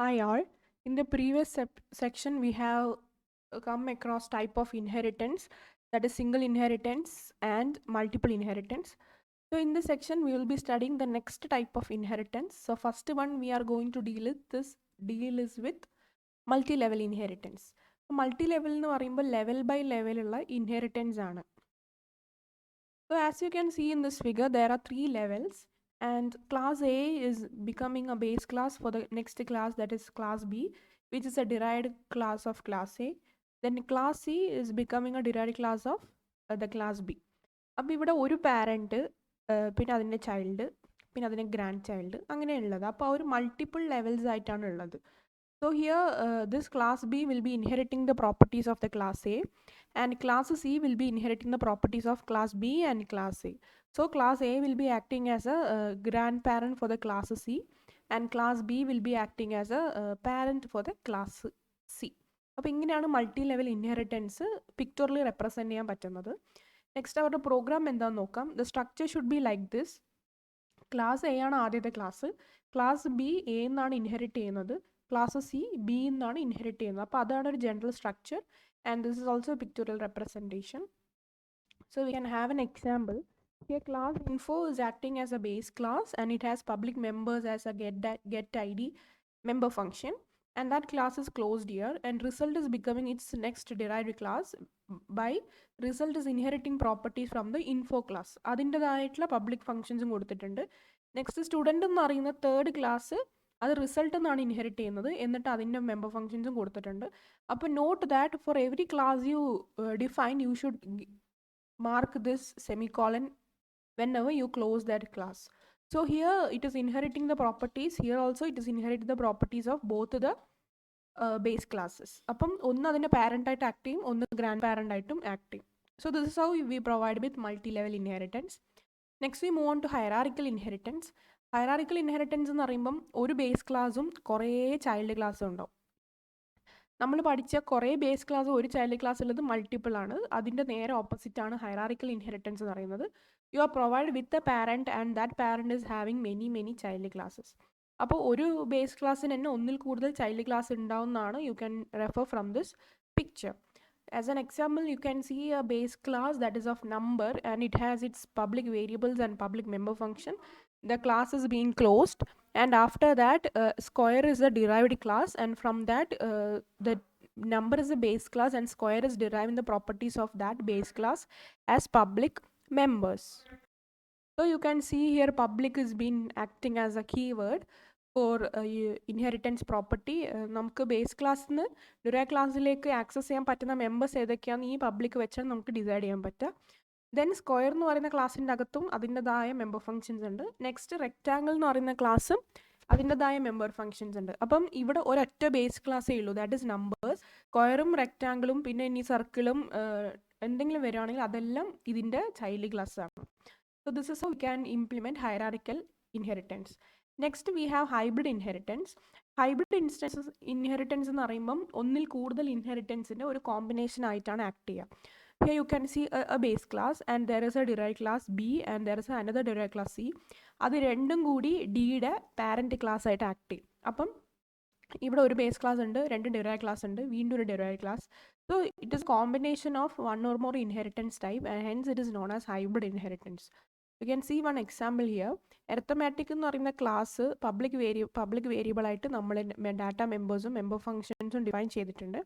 Hi all. In the previous section, we have come across type of inheritance, that is single inheritance and multiple inheritance. So in this section, we will be studying the next type of inheritance. So first one we are going to deal is with multi-level inheritance. Multi-level എന്ന് പറയുമ്പോൾ level by level ഉള്ള inheritance ആണ്. So as you can see in this figure, there are 3 levels, and class A is becoming a base class for the next class, that is class B, which is a derived class of class A. Then class C is becoming a derived class of the class B. അപ്പോൾ ഇവിടെ ഒരു parent പിന്നെ അതിൻ്റെ child പിന്നെ അതിൻ്റെ grand child അങ്ങനെയുള്ളത്. അപ്പോൾ ആ ഒരു മൾട്ടിപ്പിൾ ലെവൽസ് ആയിട്ടാണ് ഉള്ളത്. So here this class B will be inheriting the properties of the class A, and class C will be inheriting the properties of class B and class A. So class A will be acting as a grandparent for the class C, and class B will be acting as a parent for the class C. അപ്പോൾ ഇങ്ങനെയാണ് multi level inheritance പിക്ചറിൽ represent ചെയ്യാൻ പറ്റുന്നത്. Next അവരുടെ program എന്താണെന്ന് നോക്കാം. The structure should be like this. Class A ആണ് ആദ്യത്തെ ക്ലാസ് ബി എ എന്നാണ് ഇൻഹെറിറ്റ് ചെയ്യുന്നത്, ക്ലാസ് സി ബി എന്നാണ് ഇൻഹെറിറ്റ് ചെയ്യുന്നത്. അപ്പോൾ അതാണ് ഒരു general structure, and this is also pictorial representation. So we can have an example. Here class info is acting as a base class, and it has public members as a get id member function, and that class is closed here, and result is becoming its next derived class by result is inheriting properties from the info class. അതിൻ്റെതായിട്ടുള്ള public ഫങ്ഷൻസും കൊടുത്തിട്ടുണ്ട്. Next student എന്ന് പറയുന്ന third class അത് result എന്നാണ് inherit ചെയ്യുന്നത്, എന്നിട്ട് അതിൻ്റെ മെമ്പർ ഫങ്ഷൻസും കൊടുത്തിട്ടുണ്ട്. അപ്പോൾ note that for every class you define you should mark this semicolon whenever you close that class. So here it is inheriting the properties, here also it is inheriting the properties of both the base classes. അപ്പം ഒന്ന് അതിൻ്റെ parent ആയിട്ട് act ചെയ്യും, ഒന്ന് grand parent ആയിട്ടും act ചെയ്യും. So this is how we provide with multi-level inheritance. Next we move on to hierarchical inheritance. Hierarchical inheritance എന്ന് പറയുമ്പം ഒരു ബേസ് ക്ലാസ്സും കുറേ ചൈൽഡ് ക്ലാസ്സും ഉണ്ടാവും. നമ്മൾ പഠിച്ച കുറേ ബേസ് ക്ലാസ് ഒരു ചൈൽഡ് ക്ലാസ് ഉള്ളത് മൾട്ടിപ്പിൾ ആണ്. അതിൻ്റെ നേരെ ഓപ്പോസിറ്റ് ആണ് ഹൈറാർക്കിക്കൽ ഇൻഹെറിറ്റൻസ് എന്ന് പറയുന്നത്. You are provide with a parent and that parent is having many child classes. അപ്പോൾ ഒരു ബേസ് ക്ലാസ്സിന് തന്നെ ഒന്നിൽ കൂടുതൽ ചൈൽഡ് ക്ലാസ് ഉണ്ടാവുന്നതാണ്. You can refer from this picture. As an example, you can see a base class that is of number, and it has its public variables and public member function. The class is being closed, and after that square is a derived class, and from that the number is a base class, and square is deriving the properties of that base class as public members. So you can see here public is been acting as a keyword for inheritance property. നമുക്ക് base ക്ലാസ്സിൽ നിന്ന് ഡുറാ ക്ലാസ്സിലേക്ക് access ചെയ്യാൻ പറ്റുന്ന members ഏതൊക്കെയാണെന്ന് ഈ public വെച്ചാൽ നമുക്ക് ഡിസൈഡ് ചെയ്യാൻ പറ്റുക. ദെൻ സ്ക്വയർ എന്ന് പറയുന്ന ക്ലാസ്സിൻ്റെ അകത്തും അതിൻ്റെതായ മെമ്പർ ഫങ്ഷൻസ് ഉണ്ട്. നെക്സ്റ്റ് റെക്റ്റാങ്കിൾ എന്ന് പറയുന്ന ക്ലാസ്സും അതിൻ്റെതായ മെമ്പർ ഫങ്ഷൻസ് ഉണ്ട്. അപ്പം ഇവിടെ ഒരൊറ്റ ബേസ് ക്ലാസ്സേ ഉള്ളൂ, ദാറ്റ് ഇസ് നമ്പേഴ്സ്. സ്ക്വയറും റെക്റ്റാങ്കിളും പിന്നെ ഇനി സർക്കിളും എന്തെങ്കിലും വരികയാണെങ്കിൽ അതെല്ലാം ഇതിൻ്റെ ചൈൽഡ് ക്ലാസ് ആണ്. So this is how we can implement hierarchical inheritance. Next we have hybrid inheritance. Hybrid inheritance എന്ന് പറയുമ്പം ഒന്നിൽ കൂടുതൽ ഇൻഹെറിറ്റൻസിൻ്റെ ഒരു കോമ്പിനേഷൻ ആയിട്ടാണ് ആക്ട് ചെയ്യുക. Here you can see a base class, and there is a derived class B, and there is another derived class C. അത് രണ്ടും കൂടി ഡിയുടെ പാരൻറ്റ് ക്ലാസ് ആയിട്ട് ആക്ട് ചെയ്യും. അപ്പം ഇവിടെ ഒരു ബേസ് ക്ലാസ് ഉണ്ട്, രണ്ട് ഡെറൈവ് ക്ലാസ് ഉണ്ട്, വീണ്ടും ഒരു derive class. So it is combination of one or more inheritance type, and hence it is known as hybrid inheritance. You can see one example here. Arithmetic എന്ന് പറയുന്ന class public variable ആയിട്ട് നമ്മൾ data മെമ്പേഴ്സും member ഫങ്ഷൻസും define ചെയ്തിട്ടുണ്ട്.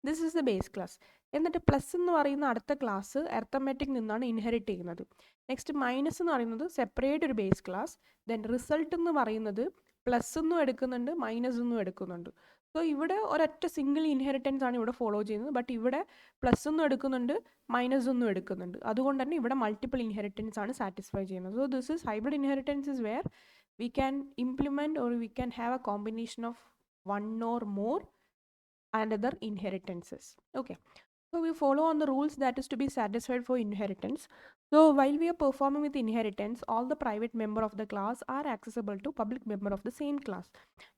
This is the base class. എന്നിട്ട് plus എന്ന് പറയുന്ന അടുത്ത ക്ലാസ് എർത്തമാറ്റിക് നിന്നാണ് ഇൻഹെറിറ്റ് ചെയ്യുന്നത്. നെക്സ്റ്റ് മൈനസ് എന്ന് പറയുന്നത് സെപ്പറേറ്റ് ഒരു ബേസ് ക്ലാസ്. ദെൻ റിസൾട്ട് എന്ന് പറയുന്നത് പ്ലസ് ഒന്നും എടുക്കുന്നുണ്ട്, മൈനസ് ഒന്നും എടുക്കുന്നുണ്ട്. സോ ഇവിടെ ഒരൊറ്റ സിംഗിൾ ഇൻഹെറിറ്റൻസ് ആണ് ഇവിടെ ഫോളോ ചെയ്യുന്നത്, ബട്ട് ഇവിടെ പ്ലസ് ഒന്നും എടുക്കുന്നുണ്ട്, മൈനസ് ഒന്നും എടുക്കുന്നുണ്ട്. അതുകൊണ്ട് തന്നെ ഇവിടെ മൾട്ടിപ്പിൾ ഇൻഹെറിറ്റൻസ് ആണ് സാറ്റിസ്ഫൈ ചെയ്യുന്നത്. So this is hybrid inheritance is where we can implement or we can have A combination of one or more and other inheritances. Okay, so we follow on the rules that is to be satisfied for inheritance. So while we are performing with inheritance, all the private member of the class are accessible to public member of the same class.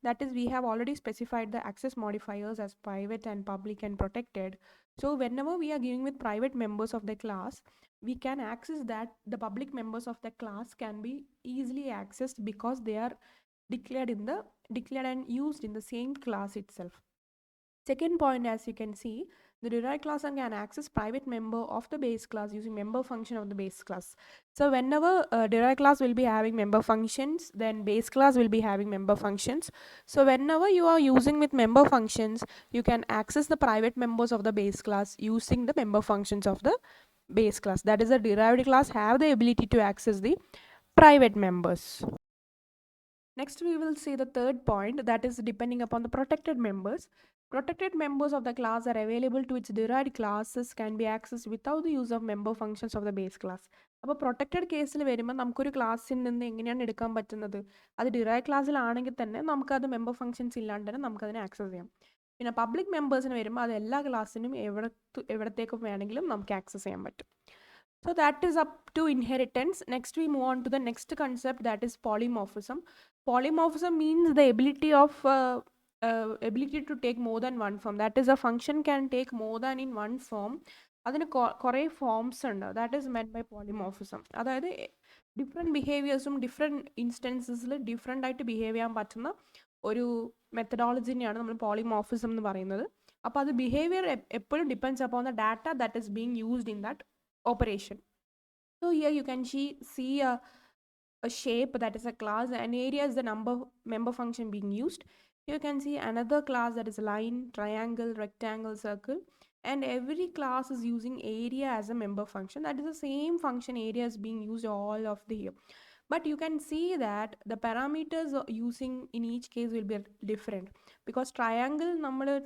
That is, we have already specified the access modifiers as private and public and protected. So whenever we are giving with private members of the class, we can access that the public members of the class can be easily accessed because they are declared in the declared and used in the same class itself. Second point, as you can see, the derived class can access private member of the base class using member function of the base class. So whenever derived class will be having member functions, then base class will be having member functions. So whenever you are using with member functions, you can access the private members of the base class using the member functions of the base class. That is, the derived class have the ability to access the private members. Next, we will see the third point, that is depending upon the protected members. Protected members of the class are available to its derived classes can be accessed without the use of member functions of the base class. അപ്പോൾ protected കേസിൽ വരുമ്പോൾ നമുക്കൊരു ക്ലാസ്സിൽ നിന്ന് എങ്ങനെയാണ് എടുക്കാൻ പറ്റുന്നത്? അത് ഡിറൈവ് ക്ലാസ്സിലാണെങ്കിൽ തന്നെ നമുക്കത് മെമ്പർ ഫംഗ്ഷൻസ് ഇല്ലാണ്ട് തന്നെ നമുക്കതിനെ ആക്സസ് ചെയ്യാം. പിന്നെ പബ്ലിക് മെമ്പേഴ്സിന് വരുമ്പോൾ അത് എല്ലാ ക്ലാസ്സിനും എവിടത്തേക്കും വേണമെങ്കിലും നമുക്ക് ആക്സസ് ചെയ്യാൻ പറ്റും. So that is up to inheritance. Next we move on to the next concept, that is polymorphism. Polymorphism means the ability to take more than one form. That is, a function can take more than in one form. അതിന് കുറേ forms ഉണ്ട്. That is meant by polymorphism. അതായത് different ബിഹേവിയേഴ്സും different ഇൻസ്റ്റൻസസിൽ different ആയിട്ട് behave ചെയ്യാൻ പറ്റുന്ന ഒരു മെത്തഡോളജിനെയാണ് നമ്മൾ പോളിമോർഫിസം എന്ന് പറയുന്നത്. അപ്പോൾ അത് ബിഹേവിയർ എപ്പോഴും depends upon the data that is being used in that operation. So here you can see a shape, that is a class, and area is the member function being used. Here you can see another class, that is line, triangle, rectangle, circle, and every class is using area as a member function. That is the same function area is being used all of the here. But you can see that the parameters using in each case will be different, because triangle,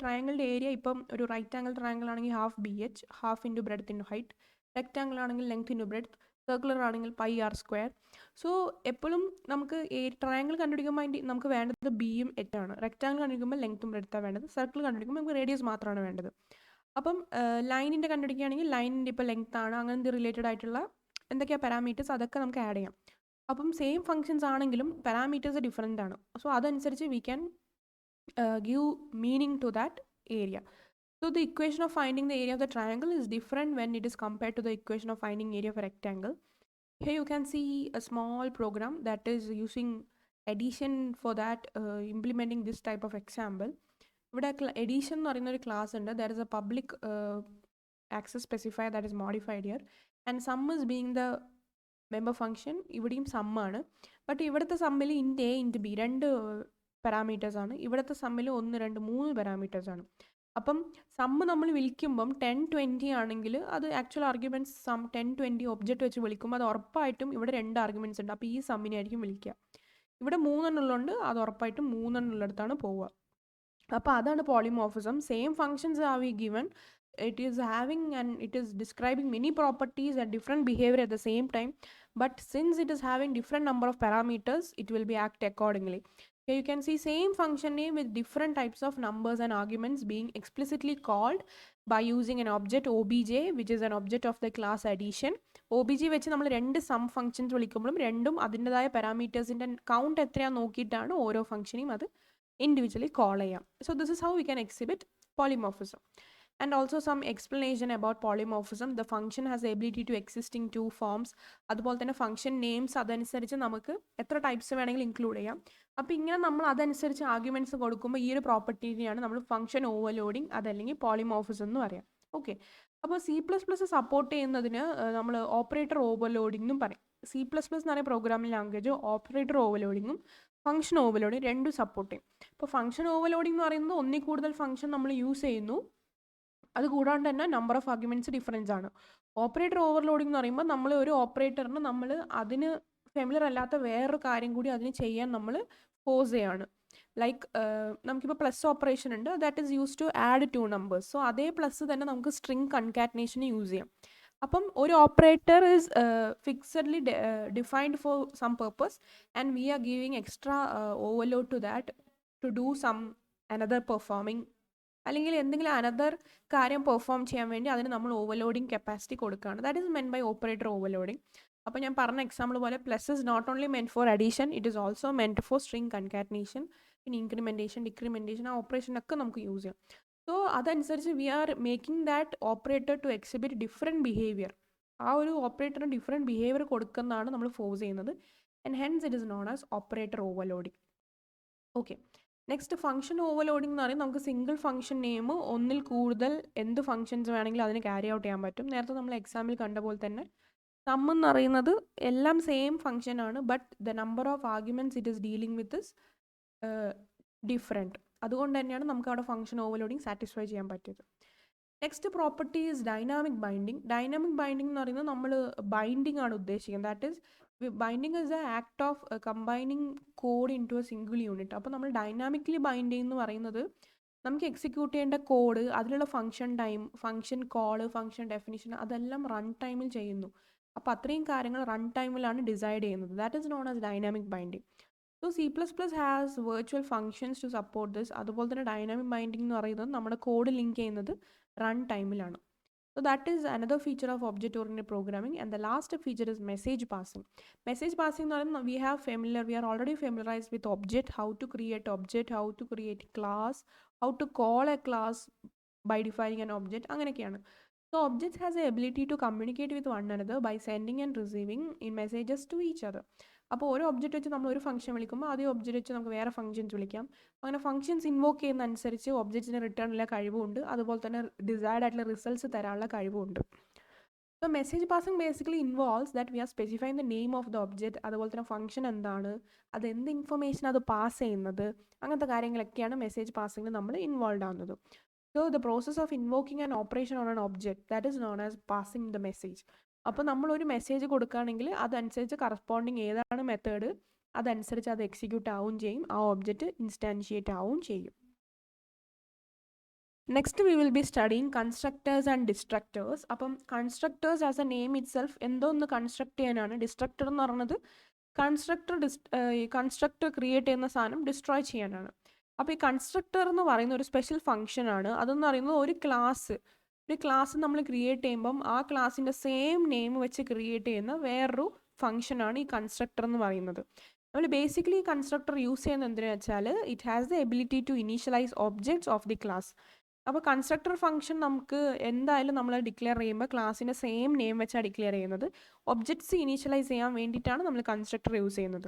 triangle area ഇപ്പം ഒരു right angle triangle ആണെങ്കിൽ half BH, half into breadth into height. Rectangle ആണെങ്കിൽ length into breadth, circular ആണെങ്കിൽ πr². So എപ്പോഴും നമുക്ക് triangle കണ്ടുപിടിക്കുമ്പോൾ നമുക്ക് വേണ്ടത് ബിയും എറ്റാണ്. റെക്റ്റാങ്കിൾ കണ്ടുപിടിക്കുമ്പോൾ ലെങ്ത്തും ബ്രെഡ്ത്താണ് വേണ്ടത്. സർക്കിൾ കണ്ടുപിടിക്കുമ്പോൾ നമുക്ക് റേഡിയസ് മാത്രമാണ് വേണ്ടത്. അപ്പം ലൈനിൻ്റെ കണ്ടുപിടിക്കുകയാണെങ്കിൽ ലൈനിൻ്റെ ഇപ്പോൾ ലെങ്ത് ആണ്, അങ്ങനത്തെ റിലേറ്റഡ് ആയിട്ടുള്ള എന്തൊക്കെയാണ് പാരാമീറ്റേഴ്സ് അതൊക്കെ നമുക്ക് ആഡ് ചെയ്യാം. അപ്പം സെയിം ഫങ്ഷൻസ് ആണെങ്കിലും പാരാമീറ്റേഴ്സ് ഡിഫറെൻ്റ് ആണ്. സോ അതനുസരിച്ച് we can give meaning to that area. So the equation of finding the area of the triangle is different when it is compared to the equation of finding area of a rectangle. Here you can see a small program that is using addition for that, implementing this type of example. ഇവിടെ addition എന്ന് പറയുന്ന ഒരു class ഉണ്ട്. There is a public access specifier that is modified here, and sum is being the member function. ഇവിടെയും sum ആണ്. But ഇവിടുത്തെ സമ്മിൽ int a int b രണ്ട് parameters ആണ്. ഇവിടുത്തെ സമ്മിൽ 1 2 3 പാരാമീറ്റേഴ്സ് ആണ്. അപ്പം സമ്മ് നമ്മൾ വിളിക്കുമ്പം 10 20 ആണെങ്കിൽ അത് ആക്ച്വൽ ആർഗ്യുമെൻറ്റ്സ് സം 10 20 ഒബ്ജക്റ്റ് വെച്ച് വിളിക്കുമ്പോൾ അത് ഉറപ്പായിട്ടും ഇവിടെ 2 ആർഗ്യുമെൻറ്റ്സ് ഉണ്ട്. അപ്പോൾ ഈ സമ്മിനെ ആയിരിക്കും വിളിക്കുക. ഇവിടെ 3 എണ്ണുള്ളതുകൊണ്ട് അത് ഉറപ്പായിട്ടും 3 എണ്ണുള്ളിടത്താണ് പോവുക. അപ്പോൾ അതാണ് polymorphism. Same functions are we given. It is having and it is describing many properties and different behavior at the same time, but since it is having different number of parameters, it will be act accordingly. Here you can see same function name with different types of numbers and arguments being explicitly called by using an object obj, which is an object of the class addition. obj വെച്ച് നമ്മൾ രണ്ട് some functions വിളിക്കുമ്പോഴും രണ്ടും അതിൻ്റെതായ പാരാമീറ്റേഴ്സിൻ്റെ count എത്രയാണെന്ന് നോക്കിയിട്ടാണ് ഓരോ ഫംഗ്ഷനെയും അത് individually call ചെയ്യാം. So this is how we can exhibit polymorphism. And also some explanation about polymorphism. The function has the ability to exist in two forms. അതുപോലെ തന്നെ ഫംഗ്ഷൻ നെയിംസ് അതനുസരിച്ച് നമുക്ക് എത്ര ടൈപ്സ് വേണമെങ്കിലും ഇൻക്ലൂഡ് ചെയ്യാം. അപ്പോൾ ഇങ്ങനെ നമ്മൾ അതനുസരിച്ച് ആർഗ്യുമെൻറ്റ്സ് കൊടുക്കുമ്പോൾ ഈ ഒരു പ്രോപ്പർട്ടീനെയാണ് നമ്മൾ ഫംഗ്ഷൻ ഓവർലോഡിങ് അതല്ലെങ്കിൽ പോളിമോർഫിസം എന്ന് പറയാം. ഓക്കെ, അപ്പോൾ C++ സപ്പോർട്ട് ചെയ്യുന്നതിന് നമ്മൾ ഓപ്പറേറ്റർ ഓവർലോഡിംഗ് എന്നും പറയും. C++ എന്ന് പറയുന്ന പ്രോഗ്രാമിംഗ് ലാംഗ്വേജ് ഓപ്പറേറ്റർ ഓവർലോഡിങ്ങും ഫംഗ്ഷൻ ഓവർലോഡിങ് രണ്ടും സപ്പോർട്ട് ചെയ്യും. ഇപ്പോൾ ഫംഗ്ഷൻ ഓവർലോഡിംഗ് എന്ന് പറയുന്നത് ഒന്നിൽ കൂടുതൽ ഫംഗ്ഷൻ നമ്മൾ യൂസ് ചെയ്യുന്നു, അത് കൂടാണ്ട് തന്നെ നമ്പർ ഓഫ് ആർഗ്യുമെൻറ്റ്സ് ഡിഫറൻസ് ആണ്. ഓപ്പറേറ്റർ ഓവർലോഡിംഗ് എന്ന് പറയുമ്പോൾ നമ്മൾ ഒരു ഓപ്പറേറ്ററിന് നമ്മൾ അതിന് ഫെമിലിയർ അല്ലാത്ത വേറൊരു കാര്യം കൂടി അതിന് ചെയ്യാൻ നമ്മൾ ഫോഴ്സ് ചെയ്യാണ്. ലൈക്ക് നമുക്കിപ്പോൾ പ്ലസ് ഓപ്പറേഷൻ ഉണ്ട്, that is use to add 2 numbers. So അതേ പ്ലസ് തന്നെ നമുക്ക് സ്ട്രിങ് കൺകാറ്റനേഷന് യൂസ് ചെയ്യാം. അപ്പം ഒരു operator is fixedly defined for some purpose and we are giving extra overload to that to do some another performing, അല്ലെങ്കിൽ എന്തെങ്കിലും അനദർ കാര്യം പെർഫോം ചെയ്യാൻ വേണ്ടി അതിന് നമ്മൾ ഓവർലോഡിങ് കപ്പാസിറ്റി കൊടുക്കുകയാണ്. That is meant by operator overloading. അപ്പോൾ ഞാൻ പറഞ്ഞ എക്സാമ്പിൾ പോലെ plus is not only meant for addition, it is also meant for string concatenation, പിന്നെ ഇൻക്രിമെൻറ്റേഷൻ ഡിക്രിമെൻറ്റേഷൻ, ആ ഓപ്പറേഷനൊക്കെ നമുക്ക് യൂസ് ചെയ്യാം. സോ അതനുസരിച്ച് we are making that operator to exhibit different behaviour. ആ ഒരു ഓപ്പറേറ്ററിന് ഡിഫറെൻറ്റ് ബിഹേവിയർ കൊടുക്കുന്നതാണ് നമ്മൾ ഫോഴ്സ് ചെയ്യുന്നത്. And hence it is known as operator overloading. Okay, next function overloading എന്ന് പറയുന്നത് നമുക്ക് സിംഗിൾ ഫംഗ്ഷൻ നെയിം ഒന്നിൽ കൂടുതൽ എന്ത് ഫംഗ്ഷൻസ് വേണമെങ്കിലും അതിന് ക്യാരി ഔട്ട് ചെയ്യാൻ പറ്റും. നേരത്തെ നമ്മൾ എക്സാമ്പിൾ കണ്ട പോലെ തന്നെ സം എന്ന് പറയുന്നത് എല്ലാം സെയിം ഫംഗ്ഷൻ ആണ്, but the number of arguments it is dealing with is different. അതുകൊണ്ട് തന്നെയാണ് നമുക്ക് അവിടെ ഫംഗ്ഷൻ ഓവർലോഡിംഗ് സാറ്റിസ്ഫൈ ചെയ്യാൻ പറ്റിയത്. Next property is dynamic binding. Dynamic binding എന്ന് പറയുന്നത് നമ്മൾ ബൈൻഡിങ് ആണ് ഉദ്ദേശിക്കുന്നത്. That is binding is a act of combining code in to a single unit. അപ്പോൾ നമ്മൾ ഡൈനാമിക്കലി ബൈൻഡിങ് എന്ന് പറയുന്നത് നമുക്ക് എക്സിക്യൂട്ട് ചെയ്യേണ്ട കോഡ്, അതിലുള്ള function time, function call, function definition അതെല്ലാം റൺ ടൈമിൽ ചെയ്യുന്നു. അപ്പോൾ അത്രയും കാര്യങ്ങൾ റൺ ടൈമിലാണ് ഡിസൈഡ് ചെയ്യുന്നത്. That is known as dynamic binding. So C++ has virtual functions to support this. അതുപോലെ തന്നെ ഡൈനാമിക് ബൈൻഡിങ് എന്ന് പറയുന്നത് നമ്മുടെ കോഡ് ലിങ്ക് ചെയ്യുന്നത് റൺ ടൈമിലാണ്. So that is another feature of object-oriented programming. And the last feature is message passing. Message passing, we are already familiarized with object, how to create object, how to create class, how to call a class by defining an object. അങ്ങനെയൊക്കെയാണ്. So objects has the ability to communicate with one another by sending and receiving in messages to each other. അപ്പോൾ ഓരോ object വെച്ച് നമ്മൾ ഒരു function വിളിക്കുമ്പോൾ അതേ object വെച്ച് നമുക്ക് വേറെ ഫംഗ്ഷൻസ് വിളിക്കാം. അങ്ങനെ ഫംഗ്ഷൻസ് ഇൻവോക്ക് ചെയ്യുന്ന അനുസരിച്ച് ഒബ്ജക്റ്റിന് റിട്ടേണിലുള്ള കഴിവുണ്ട്, അതുപോലെ തന്നെ ഡിസൈർഡ് ആയിട്ടുള്ള റിസൾട്ട്സ് തരാനുള്ള കഴിവുണ്ട്. So message passing basically involves that we are specifying the name of the object, അതുപോലെ തന്നെ ഫംഗ്ഷൻ എന്താണ്, അത് എന്ത് ഇൻഫർമേഷൻ അത് പാസ് ചെയ്യുന്നത്, അങ്ങനത്തെ കാര്യങ്ങളൊക്കെയാണ് മെസ്സേജ് പാസിംഗിൽ നമ്മൾ ഇൻവോൾവ് ആവുന്നത്. So the process of invoking an operation on an object, that is known as passing the message. അപ്പോൾ നമ്മൾ ഒരു മെസ്സേജ് കൊടുക്കുകയാണെങ്കിൽ അതനുസരിച്ച് കറസ്പോണ്ടിങ് ഏതാണ് മെത്തേഡ് അതനുസരിച്ച് അത് എക്സിക്യൂട്ട് ആവുകയും ചെയ്യും, ആ ഒബ്ജക്റ്റ് ഇൻസ്റ്റാൻഷിയേറ്റ് ആവുകയും ചെയ്യും. Next we will be studying constructors and destructors. അപ്പം constructors as a name itself എന്തോ ഒന്ന് കൺസ്ട്രക്ട് ചെയ്യാനാണ്. ഡിസ്ട്രക്ടർ എന്ന് പറയുന്നത് കൺസ്ട്രക്ടർ ക്രിയേറ്റ് ചെയ്യുന്ന സാധനം ഡിസ്ട്രോയ് ചെയ്യാനാണ്. അപ്പോൾ ഈ കൺസ്ട്രക്ടർ എന്ന് പറയുന്ന ഒരു സ്പെഷ്യൽ ഫംഗ്ഷനാണ്. അതെന്ന് പറയുന്നത് ഒരു ക്ലാസ് നമ്മൾ ക്രിയേറ്റ് ചെയ്യുമ്പം ആ ക്ലാസ്സിൻ്റെ സെയിം നെയിം വെച്ച് ക്രിയേറ്റ് ചെയ്യുന്ന വേറൊരു ഫംഗ്ഷനാണ് ഈ കൺസ്ട്രക്ടർ എന്ന് പറയുന്നത്. നമ്മൾ ബേസിക്കലി ഈ കൺസ്ട്രക്ടർ യൂസ് ചെയ്യുന്നത് എന്തിനാ വെച്ചാൽ it has the ability to initialise objects of the class. അപ്പോൾ കൺസ്ട്രക്ടർ ഫംഗ്ഷൻ നമുക്ക് എന്തായാലും നമ്മൾ ഡിക്ലെയർ ചെയ്യുമ്പോൾ ക്ലാസ്സിൻ്റെ സെയിം നെയിം വെച്ചാണ് ഡിക്ലെയർ ചെയ്യുന്നത്. ഒബ്ജക്ട്സ് ഇനീഷ്യലൈസ് ചെയ്യാൻ വേണ്ടിയിട്ടാണ് നമ്മൾ കൺസ്ട്രക്ടർ യൂസ് ചെയ്യുന്നത്.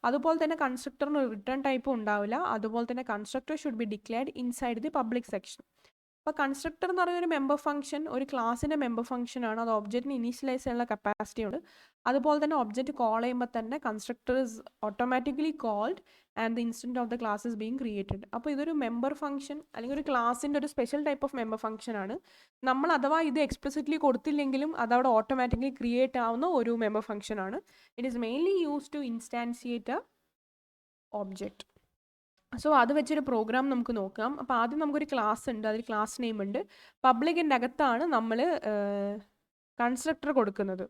അതുപോലെ തന്നെ കൺസ്ട്രക്ടറിന് റിട്ടേൺ ടൈപ്പും ഉണ്ടാവില്ല. അതുപോലെ തന്നെ constructor should be declared inside the public section. അപ്പോൾ കൺസ്ട്രക്ടർ എന്ന് പറയുന്ന ഒരു മെമ്പർ ഫംഗ്ഷൻ ഒരു ക്ലാസ്സിൻ്റെ മെമ്പർ ഫംഗ്ഷനാണ്. അത് ഒബ്ജക്റ്റിന് ഇനീഷ്യലൈസ് ചെയ്യാനുള്ള കപ്പാസിറ്റി ഉണ്ട്. അതുപോലെ തന്നെ ഒബ്ജക്റ്റ് കോൾ ചെയ്യുമ്പോൾ തന്നെ constructor is automatically called and the instant of the class is being created. അപ്പോൾ ഇതൊരു മെമ്പർ ഫംഗ്ഷൻ അല്ലെങ്കിൽ ഒരു ക്ലാസ്സിൻ്റെ ഒരു സ്പെഷ്യൽ ടൈപ്പ് ഓഫ് മെമ്പർ ഫംഗ്ഷനാണ്. നമ്മൾ അഥവാ ഇത് എക്സ്പ്ലിസിറ്റ്ലി കൊടുത്തില്ലെങ്കിലും അതവിടെ ഓട്ടോമാറ്റിക്കലി ക്രിയേറ്റ് ആവുന്ന ഒരു മെമ്പർ ഫംഗ്ഷനാണ്. It is mainly use to instantiate a object. So അത് വെച്ചൊരു പ്രോഗ്രാം നമുക്ക് നോക്കാം. അപ്പോൾ ആദ്യം നമുക്കൊരു ക്ലാസ് ഉണ്ട്, അതിൽ ക്ലാസ് നെയിം ഉണ്ട്. പബ്ലിക്കിൻ്റെ അകത്താണ് നമ്മൾ കൺസ്ട്രക്ടർ കൊടുക്കുന്നത്.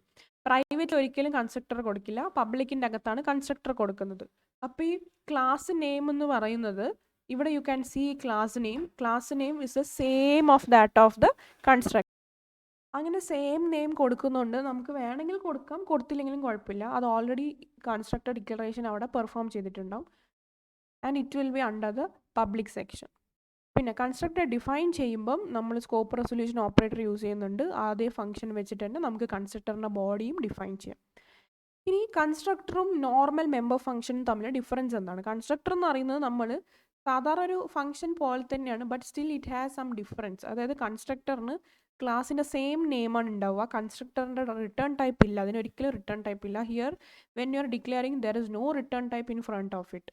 പ്രൈവറ്റ് ഒരിക്കലും കൺസ്ട്രക്ടർ കൊടുക്കില്ല, പബ്ലിക്കിൻ്റെ അകത്താണ് കൺസ്ട്രക്ടർ കൊടുക്കുന്നത്. അപ്പോൾ ഈ ക്ലാസ് നെയിം എന്ന് പറയുന്നത് ഇവിടെ you can see class name is the same of that of the constructor. അങ്ങനെ സെയിം നെയിം കൊടുക്കുന്നുണ്ട്. നമുക്ക് വേണമെങ്കിൽ കൊടുക്കാം, കൊടുത്തില്ലെങ്കിലും കുഴപ്പമില്ല. അത് ഓൾറെഡി കൺസ്ട്രക്ടർ ഡിക്ലറേഷൻ അവിടെ പെർഫോം ചെയ്തിട്ടുണ്ടാവും. And it will be under the public section. പിന്നെ കൺസ്ട്രക്ടർ ഡിഫൈൻ ചെയ്യുമ്പം നമ്മൾ സ്കോപ്പ് റെസൊല്യൂഷൻ ഓപ്പറേറ്റർ യൂസ് ചെയ്യുന്നുണ്ട്. അതേ ഫംഗ്ഷൻ വെച്ചിട്ട് തന്നെ നമുക്ക് കൺസ്ട്രക്ടറിൻ്റെ ബോഡിയും ഡിഫൈൻ ചെയ്യാം. ഇനി കൺസ്ട്രക്ടറും നോർമൽ മെമ്പർ ഫംഗ്ഷനും തമ്മിൽ ഡിഫറൻസ് എന്താണ്? കൺസ്ട്രക്ടർ എന്ന് പറയുന്നത് നമ്മൾ സാധാരണ ഒരു ഫംഗ്ഷൻ പോലെ തന്നെയാണ്, but still it has some difference. അതായത് കൺസ്ട്രക്ടറിന് ക്ലാസ്സിൻ്റെ സെയിം നെയിമാണ് ഉണ്ടാവുക. കൺസ്ട്രക്ടറിൻ്റെ റിട്ടേൺ ടൈപ്പ് ഇല്ല, അതിനൊരിക്കലും റിട്ടേൺ ടൈപ്പ് ഇല്ല. Here when you are declaring there is no return type in front of it.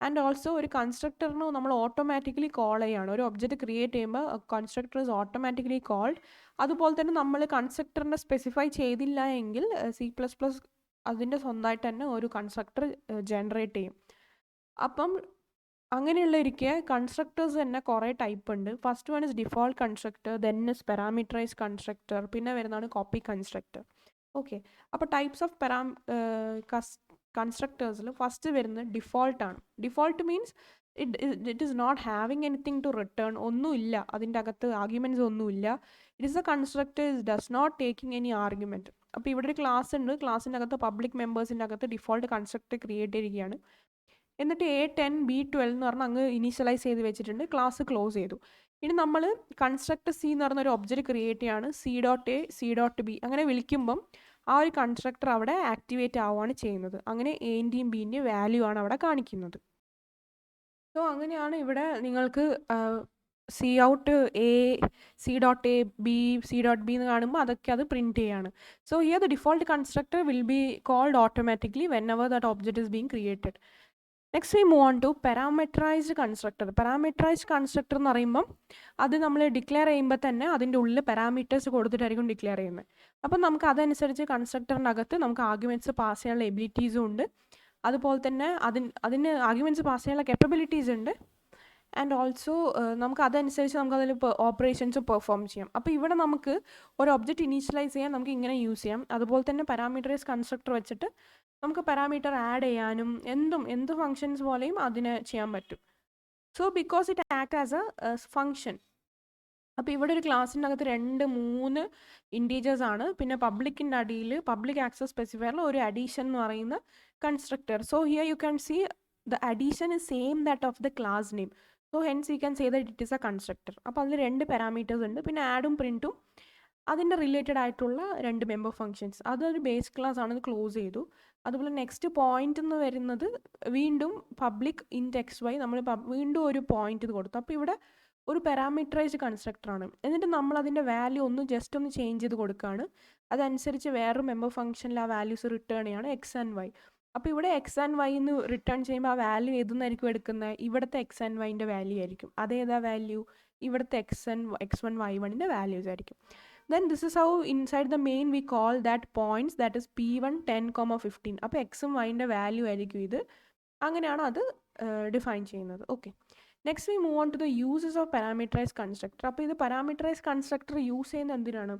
And also ഒരു കൺസ്ട്രക്ടറിന് നമ്മൾ ഓട്ടോമാറ്റിക്കലി കോൾ ചെയ്യുകയാണ്. ഒരു ഒബ്ജക്റ്റ് ക്രിയേറ്റ് ചെയ്യുമ്പോൾ കൺസ്ട്രക്ടർ ഇസ് ഓട്ടോമാറ്റിക്കലി കോൾഡ്. അതുപോലെ തന്നെ നമ്മൾ കൺസ്ട്രക്ടറിനെ സ്പെസിഫൈ ചെയ്തില്ല എങ്കിൽ C++ അതിൻ്റെ സ്വന്തമായിട്ട് തന്നെ ഒരു കൺസ്ട്രക്ടർ ജനറേറ്റ് ചെയ്യും. അപ്പം അങ്ങനെയുള്ള ഇരിക്കെ കൺസ്ട്രക്ടേഴ്സ് തന്നെ കുറേ ടൈപ്പ് ഉണ്ട്. First one is default constructor, then is parameterize constructor, പിന്നെ വരുന്നതാണ് കോപ്പി കൺസ്ട്രക്ടർ. ഓക്കെ, അപ്പോൾ ടൈപ്സ് ഓഫ് കൺസ്ട്രക്ടേഴ്സിൽ ഫസ്റ്റ് വരുന്നത് ഡിഫോൾട്ടാണ്. Default means it is not having anything to return. ഒന്നുമില്ല, അതിൻ്റെ അകത്ത് ആർഗ്യുമെൻറ്റ്സ് ഒന്നുമില്ല. It is a constructor does not taking any argument. അപ്പോൾ ഇവിടെ ഒരു ക്ലാസ് ഉണ്ട്, ക്ലാസ്സിൻ്റെ അകത്ത് പബ്ലിക് മെമ്പേഴ്സിൻ്റെ അകത്ത് ഡിഫോൾട്ട് കൺസ്ട്രക്ടർ ക്രിയേറ്റ് ചെയ്തിരിക്കുകയാണ്. എന്നിട്ട് A10 B12 എന്ന് പറഞ്ഞാൽ അങ്ങ് ഇനീഷ്യലൈസ് ചെയ്ത് വെച്ചിട്ടുണ്ട്, ക്ലാസ് ക്ലോസ് ചെയ്തു. ഇനി നമ്മൾ കൺസ്ട്രക്ടർ C എന്ന് പറഞ്ഞ ഒരു ഒബ്ജക്റ്റ് ക്രിയേറ്റ് ചെയ്യാണ്. C.A C.B അങ്ങനെ വിളിക്കുമ്പം ആ ഒരു കൺസ്ട്രക്ടർ അവിടെ ആക്ടിവേറ്റ് ആവുകയാണ് ചെയ്യുന്നത്. അങ്ങനെ എൻ്റെയും ബീൻ്റെയും വാല്യൂ ആണ് അവിടെ കാണിക്കുന്നത്. സോ അങ്ങനെയാണ് ഇവിടെ നിങ്ങൾക്ക് cout A, C dot A, B, C dot B എന്ന് കാണുമ്പോൾ അതൊക്കെ അത് പ്രിൻറ്റ് ചെയ്യാണ്. So here the default constructor will be called automatically whenever that object is being created. Next we move on to parametrized constructor. Parametrized constructor എന്ന് പറയുമ്പം അത് നമ്മൾ declare ചെയ്യുമ്പോൾ തന്നെ അതിൻ്റെ ഉള്ളിൽ പാരാമീറ്റേഴ്സ് കൊടുത്തിട്ടായിരിക്കും ഡിക്ലെയർ ചെയ്യുന്നത്. അപ്പം നമുക്ക് അതനുസരിച്ച് കൺസ്ട്രക്ടറിൻ്റെ അകത്ത് നമുക്ക് ആർഗ്യുമെൻറ്റ്സ് പാസ് ചെയ്യാനുള്ള എബിലിറ്റീസും ഉണ്ട്, അതുപോലെ തന്നെ അതിന് ആർഗ്യുമെൻറ്റ്സ് പാസ് ചെയ്യാനുള്ള കെപ്പബിലിറ്റീസ് ഉണ്ട്, ആൻഡ് ഓൾസോ നമുക്ക് അതനുസരിച്ച് നമുക്ക് അതിൽ ഓപ്പറേഷൻസ് പെർഫോം ചെയ്യാം. അപ്പോൾ ഇവിടെ നമുക്ക് ഒരു ഒബ്ജക്റ്റ് ഇനീഷ്യലൈസ് ചെയ്യാൻ നമുക്ക് ഇങ്ങനെ യൂസ് ചെയ്യാം. അതുപോലെ തന്നെ പാരാമീറ്ററൈസ് കൺസ്ട്രക്ടർ വെച്ചിട്ട് നമുക്ക് പാരാമീറ്റർ ആഡ് ചെയ്യാനും എന്ത് ഫങ്ഷൻസ് പോലെയും അതിന് ചെയ്യാൻ പറ്റും. So because it act as A function. അപ്പോൾ ഇവിടെ ഒരു ക്ലാസ്സിൻ്റെ അകത്ത് 2, 3 ഇൻറ്റീജേഴ്സ് ആണ്. പിന്നെ പബ്ലിക്കിൻ്റെ അടിയിൽ പബ്ലിക് ആക്സസ് സ്പെസിഫയറിൽ ഒരു അഡീഷൻ എന്ന് പറയുന്ന constructor. So here you can see the addition is same that of the class name. So hence you can say that it is a constructor. അപ്പോൾ അതിൽ 2 പാരാമീറ്റേഴ്സ് ഉണ്ട്. പിന്നെ ആഡും പ്രിൻറ്റും അതിൻ്റെ റിലേറ്റഡ് ആയിട്ടുള്ള 2 മെമ്പർ ഫങ്ഷൻസ്. അതൊരു ബേസ് ക്ലാസ് ആണ്, അത് close ചെയ്തു. അതുപോലെ നെക്സ്റ്റ് പോയിന്റ് എന്ന് വരുന്നത് വീണ്ടും പബ്ലിക് ഇൻറ്റ് എക്സ് വൈ, നമ്മൾ വീണ്ടും ഒരു പോയിന്റ് ഇത് കൊടുത്തു. അപ്പോൾ ഇവിടെ ഒരു പാരാമീറ്ററൈസ്ഡ് കൺസ്ട്രക്ടറാണ്. എന്നിട്ട് നമ്മൾ അതിൻ്റെ വാല്യൂ ജസ്റ്റ് ഒന്ന് ചേഞ്ച് ചെയ്ത് കൊടുക്കുകയാണ്. അതനുസരിച്ച് വേറൊരു മെമ്പർ ഫംഗ്ഷനിൽ ആ വാല്യൂസ് റിട്ടേൺ ചെയ്യാണ് എക്സ് ആൻഡ് വൈ. അപ്പോൾ ഇവിടെ എക്സ് ആൻഡ് വൈ എന്ന് റിട്ടേൺ ചെയ്യുമ്പോൾ ആ വാല്യൂ ഏതെന്നായിരിക്കും എടുക്കുന്നത്? ഇവിടുത്തെ എക്സ് ആൻഡ് വൈൻ്റെ വാല്യൂ ആയിരിക്കും. അതേതാ വാല്യൂ? ഇവിടുത്തെ x1 y1ൻ്റെ വാല്യൂസ് ആയിരിക്കും. Then this is how inside the main we call that points, that is p1 10, 15. അപ്പോൾ എക്സും വൈൻ്റെ വാല്യൂ ആയിരിക്കും ഇത്. അങ്ങനെയാണ് അത് ഡിഫൈൻ ചെയ്യുന്നത്. Okay, next we move on to the uses of parameterise constructor. അപ്പോൾ ഇത് പാരാമീറ്ററൈസ് കൺസ്ട്രക്ടർ യൂസ് ചെയ്യുന്നത് എന്തിനാണ്?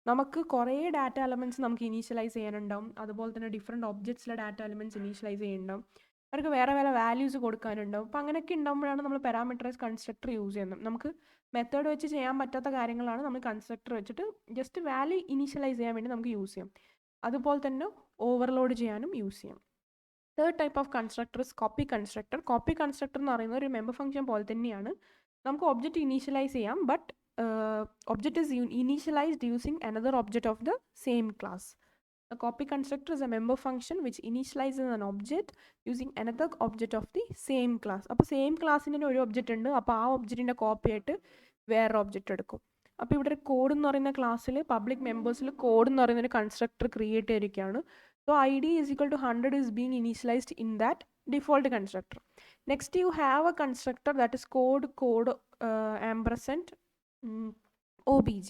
നമുക്ക് കുറേ ഡാറ്റ എലമെൻറ്റ്സ് നമുക്ക് ഇനീഷ്യലൈസ് ചെയ്യാനുണ്ടാവും. അതുപോലെ തന്നെ ഡിഫറെൻറ്റ് ഒബ്ജക്ട്സിലെ ഡാറ്റ എലമെൻറ്റ്സ് ഇനീഷ്യലൈസ് ചെയ്യുന്നുണ്ടാവും. അവർക്ക് വേറെ വേറെ വാല്യൂസ് കൊടുക്കാനുണ്ടാവും. അപ്പോൾ അങ്ങനെയൊക്കെ ഉണ്ടാകുമ്പോഴാണ് നമ്മൾ പാരാമീറ്ററൈസ് കൺസ്ട്രക്ടർ യൂസ് ചെയ്യുന്നത്. നമുക്ക് മെത്തേഡ് വെച്ച് ചെയ്യാൻ പറ്റാത്ത കാര്യങ്ങളാണ് നമ്മൾ കൺസ്ട്രക്ടർ വെച്ചിട്ട് ജസ്റ്റ് വാല്യൂ ഇനീഷ്യലൈസ് ചെയ്യാൻ വേണ്ടി നമുക്ക് യൂസ് ചെയ്യാം. അതുപോലെ തന്നെ ഓവർലോഡ് ചെയ്യാനും യൂസ് ചെയ്യാം. Third type of constructor is copy constructor. Copy constructor എന്ന് പറയുന്നത് ഒരു മെമ്പർ ഫംഗ്ഷൻ പോലെ തന്നെയാണ്. നമുക്ക് ഒബ്ജക്റ്റ് ഇനീഷ്യലൈസ് ചെയ്യാം, but object is initialised using another object of the same class. A copy constructor is a member function which initializes an object using another object of the same class. അപ്പോൾ same ക്ലാസ്സിൻ്റെ ഒരു object ഉണ്ട്, അപ്പോൾ ആ ഒബ്ജക്റ്റിൻ്റെ copy ആയിട്ട് വേറെ object എടുക്കും. അപ്പോൾ ഇവിടെ ഒരു കോഡ് എന്ന് പറയുന്ന ക്ലാസ്സിൽ പബ്ലിക് മെമ്പേഴ്സിൽ കോഡ് എന്ന് പറയുന്ന ഒരു കൺസ്ട്രക്ടർ ക്രിയേറ്റ് ചെയ്തിരിക്കുകയാണ്. So ID is equal to 100 is being initialized in that default constructor. Next you have a constructor that is code ampersand OBJ.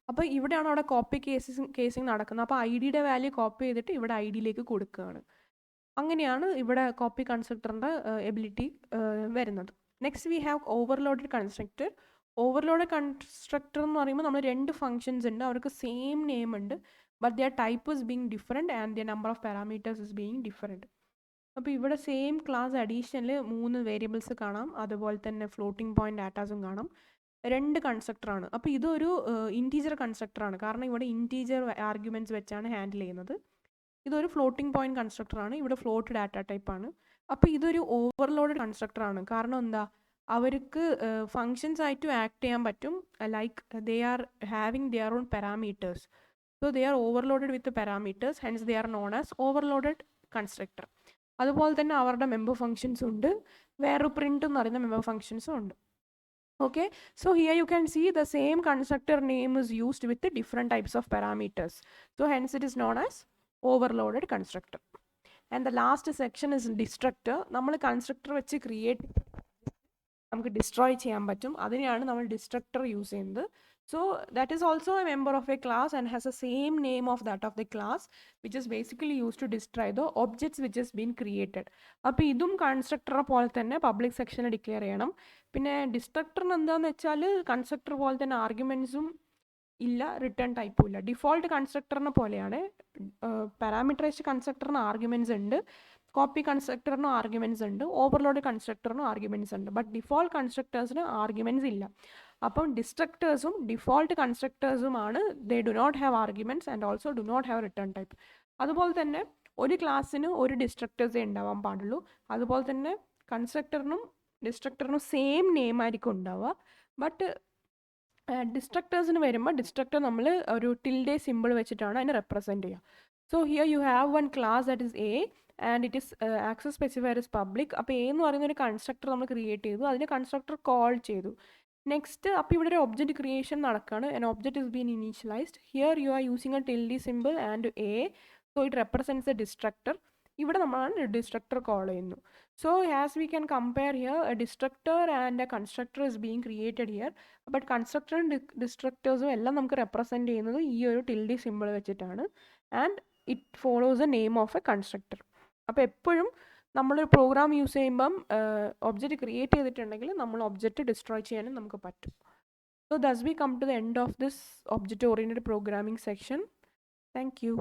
അപ്പോൾ ഇവിടെയാണ് അവിടെ കോപ്പി കേസിങ് നടക്കുന്നത്. അപ്പോൾ ID-യുടെ വാല്യൂ കോപ്പി ചെയ്തിട്ട് ഇവിടെ ID-യിലേക്ക് കൊടുക്കുകയാണ്. അങ്ങനെയാണ് ഇവിടെ കോപ്പി കൺസ്ട്രക്ടറിൻ്റെ എബിലിറ്റി വരുന്നത്. Next we have overloaded constructor. Overloaded constructor എന്ന് പറയുമ്പോൾ നമ്മൾ 2 ഫങ്ഷൻസ് ഉണ്ട്, അവർക്ക് സെയിം നെയിം ഉണ്ട്, but their type is being different and their number of parameters is being different. അപ്പോൾ ഇവിടെ സെയിം ക്ലാസ് അഡീഷനിൽ 3 വേരിയബിൾസ് കാണാം, അതുപോലെ തന്നെ ഫ്ലോട്ടിംഗ് പോയിന്റ് ഡാറ്റാസും കാണാം. 2 കൺസ്ട്രക്ടറാണ്. അപ്പോൾ ഇതൊരു ഇൻറ്റീജർ കൺസ്ട്രക്ടറാണ്, കാരണം ഇവിടെ ഇൻറ്റീജർ ആർഗ്യുമെൻറ്റ്സ് വെച്ചാണ് ഹാൻഡിൽ ചെയ്യുന്നത്. ഇതൊരു ഫ്ലോട്ടിംഗ് പോയിന്റ് കൺസ്ട്രക്ടറാണ്, ഇവിടെ ഫ്ലോട്ട് ഡാറ്റ ടൈപ്പാണ്. അപ്പോൾ ഇതൊരു ഓവർലോഡഡ് കൺസ്ട്രക്ടറാണ്. കാരണം എന്താ, അവർക്ക് ഫങ്ഷൻസ് ആയിട്ട് ആക്ട് ചെയ്യാൻ പറ്റും, like they are having their own parameters. So they are overloaded with parameters, hence they are known as overloaded constructor. അതുപോലെ തന്നെ അവരുടെ മെമ്പർ ഫങ്ഷൻസും ഉണ്ട്, വേറൊരു പ്രിന്റ് എന്ന് പറയുന്ന മെമ്പർ ഫങ്ഷൻസും ഉണ്ട്. Okay, so here you can see the same constructor name is used with the different types of parameters. So hence it is known as overloaded constructor. And the last section is destructor. നമ്മൾ constructor വെച്ച് create നമുക്ക് destroy ചെയ്യാൻ പറ്റും, അതിനെയാണ് നമ്മൾ destructor use ചെയ്യുന്നത്. So that is also a member of a class and has the same name of that of the class, which is basically used to destroy the objects which has been created. അപ്പോൾ ഇതും കൺസ്ട്രക്ടറെ പോലെ തന്നെ public സെക്ഷനിൽ declare ചെയ്യണം. പിന്നെ ഡിസ്ട്രക്ടറിന് എന്താണെന്ന് വെച്ചാൽ constructor പോലെ തന്നെ ആർഗ്യുമെൻറ്റ്സും ഇല്ല, റിട്ടേൺ ടൈപ്പും ഇല്ല. ഡിഫോൾട്ട് കൺസ്ട്രക്ടറിനെ പോലെയാണ്. പാരാമീറ്ററൈസ്ഡ് കൺസ്ട്രക്ടറിന് ആർഗ്യുമെൻറ്റ്സ് ഉണ്ട്, കോപ്പി കൺസ്ട്രക്ടറിനും ആർഗ്യുമെൻറ്റ്സ് ഉണ്ട്, ഓവർലോഡ് കൺസ്ട്രക്ടറിനും ആർഗ്യുമെൻറ്റ്സ് ഉണ്ട്, ബട്ട് ഡിഫോൾട്ട് കൺസ്ട്രക്ടേഴ്സിന് ആർഗ്യുമെൻറ്റ്സ് ഇല്ല. അപ്പം ഡിസ്ട്രക്ടേഴ്സും ഡിഫോൾട്ട് കൺസ്ട്രക്ടേഴ്സുമാണ് they do not have arguments and also do not have return type. അതുപോലെ തന്നെ ഒരു ക്ലാസ്സിന് ഒരു ഡിസ്ട്രക്ടേഴ്സേ ഉണ്ടാവാൻ പാടുള്ളൂ. അതുപോലെ തന്നെ കൺസ്ട്രക്ടറിനും ഡിസ്ട്രക്ടറിനും സെയിം നെയിം ആയിരിക്കും ഉണ്ടാവുക. ബട്ട് ഡിസ്ട്രക്ടേഴ്സിന് വരുമ്പോൾ ഡിസ്ട്രക്ടർ നമ്മൾ ഒരു ടിൽഡേ സിമ്പിൾ വെച്ചിട്ടാണ് അതിനെ റെപ്രസെൻറ്റ് ചെയ്യുക. So here you have one class that is A and it is access specifier is public. അപ്പോൾ എ എന്ന് പറയുന്ന ഒരു കൺസ്ട്രക്ടർ നമ്മൾ ക്രിയേറ്റ് ചെയ്തു, അതിന് കൺസ്ട്രക്ടർ കോൾ ചെയ്തു. നെക്സ്റ്റ് അപ്പോൾ ഇവിടെ ഒരു ഒബ്ജക്റ്റ് ക്രിയേഷൻ നടക്കുകയാണ്. An object is been initialized. Here you are using a tilde simple and A, so it represents a destructor. ഇവിടെ നമ്മളാണ് ഡിസ്ട്രക്ടർ കോൾ ചെയ്യുന്നു. So as we can compare here, a destructor and a constructor is being created here. But കൺസ്ട്രക്ടറും ഡിസ്ട്രക്ടേഴ്സും എല്ലാം നമുക്ക് represent ചെയ്യുന്നത് ഈ ഒരു tilde സിമ്പിൾ വെച്ചിട്ടാണ്. And it follows a name of a constructor. അപ്പോൾ എപ്പോഴും നമ്മളൊരു പ്രോഗ്രാം യൂസ് ചെയ്യുമ്പം ഒബ്ജക്റ്റ് ക്രിയേറ്റ് ചെയ്തിട്ടുണ്ടെങ്കിൽ നമ്മൾ ഒബ്ജക്റ്റ് ഡിസ്ട്രോയ് ചെയ്യാനും നമുക്ക് പറ്റും. So thus we come to the end of this object oriented programming section. Thank you.